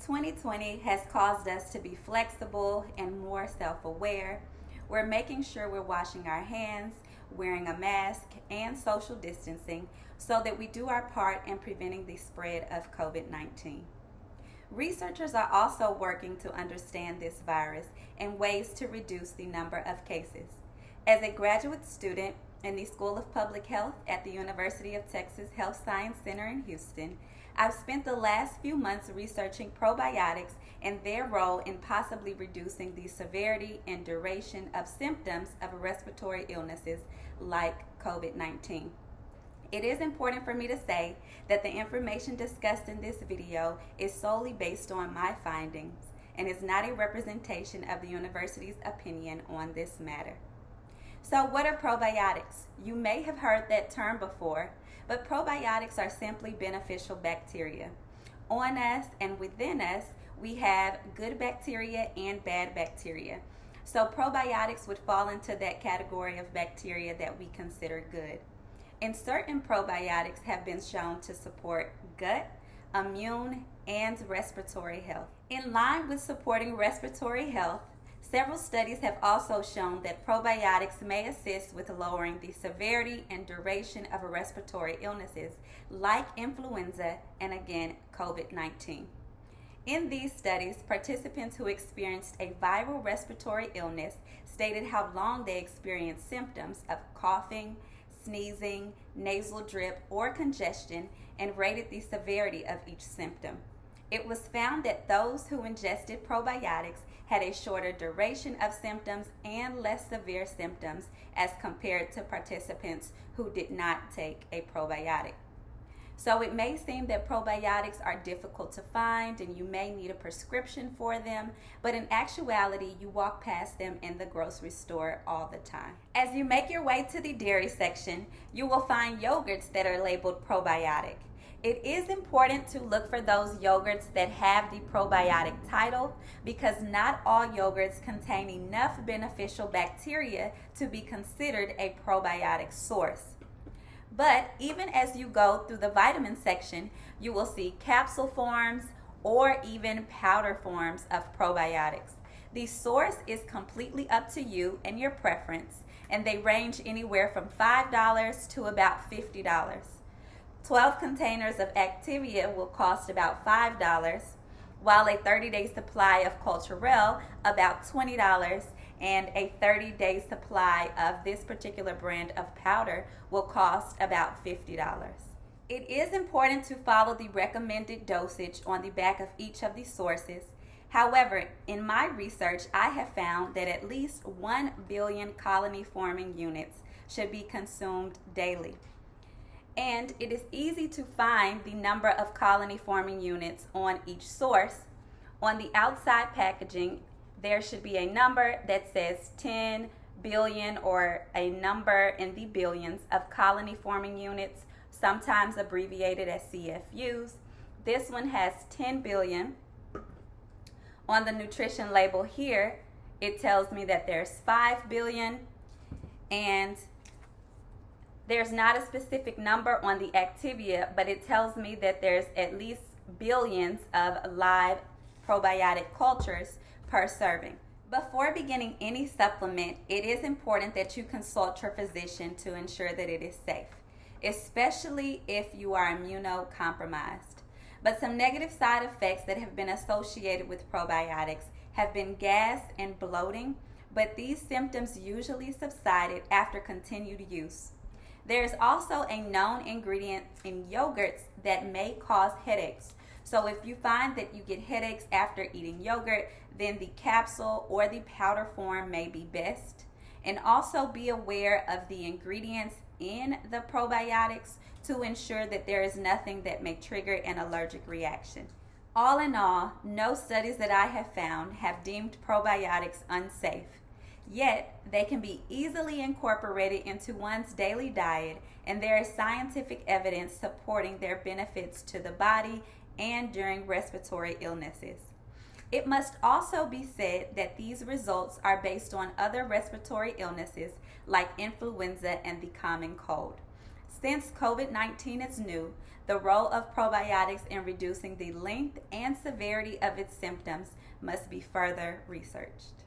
2020 has caused us to be flexible and more self-aware. We're making sure we're washing our hands, wearing a mask, and social distancing so that we do our part in preventing the spread of COVID-19. Researchers are also working to understand this virus and ways to reduce the number of cases. As a graduate student in the School of Public Health at the University of Texas Health Science Center in Houston, I've spent the last few months researching probiotics and their role in possibly reducing the severity and duration of symptoms of respiratory illnesses like COVID-19. It is important for me to say that the information discussed in this video is solely based on my findings and is not a representation of the university's opinion on this matter. So what are probiotics? You may have heard that term before, but probiotics are simply beneficial bacteria. On us and within us, we have good bacteria and bad bacteria. So probiotics would fall into that category of bacteria that we consider good. And certain probiotics have been shown to support gut, immune, and respiratory health. In line with supporting respiratory health, several studies have also shown that probiotics may assist with lowering the severity and duration of respiratory illnesses like influenza and again COVID-19. In these studies, participants who experienced a viral respiratory illness stated how long they experienced symptoms of coughing, sneezing, nasal drip, or congestion and rated the severity of each symptom. It was found that those who ingested probiotics had a shorter duration of symptoms and less severe symptoms as compared to participants who did not take a probiotic. So it may seem that probiotics are difficult to find and you may need a prescription for them, but in actuality, you walk past them in the grocery store all the time. As you make your way to the dairy section, you will find yogurts that are labeled probiotic. It is important to look for those yogurts that have the probiotic title because not all yogurts contain enough beneficial bacteria to be considered a probiotic source. But even as you go through the vitamin section, you will see capsule forms or even powder forms of probiotics. The source is completely up to you and your preference, and they range anywhere from $5 to about $50. 12 containers of Activia will cost about $5, while a 30-day supply of Culturelle about $20, and a 30-day supply of this particular brand of powder will cost about $50. It is important to follow the recommended dosage on the back of each of the sources. However, in my research, I have found that at least 1 billion colony-forming units should be consumed daily. And it is easy to find the number of colony-forming units on each source. On the outside packaging, there should be a number that says 10 billion or a number in the billions of colony-forming units, sometimes abbreviated as CFUs. This one has 10 billion. On the nutrition label here, it tells me that there's 5 billion, and there's not a specific number on the Activia, but it tells me that there's at least billions of live probiotic cultures per serving. Before beginning any supplement, it is important that you consult your physician to ensure that it is safe, especially if you are immunocompromised. But some negative side effects that have been associated with probiotics have been gas and bloating, but these symptoms usually subsided after continued use. There is also a known ingredient in yogurts that may cause headaches. So if you find that you get headaches after eating yogurt, then the capsule or the powder form may be best. And also be aware of the ingredients in the probiotics to ensure that there is nothing that may trigger an allergic reaction. All in all, no studies that I have found have deemed probiotics unsafe. Yet, they can be easily incorporated into one's daily diet, and there is scientific evidence supporting their benefits to the body and during respiratory illnesses. It must also be said that these results are based on other respiratory illnesses like influenza and the common cold. Since COVID-19 is new, the role of probiotics in reducing the length and severity of its symptoms must be further researched.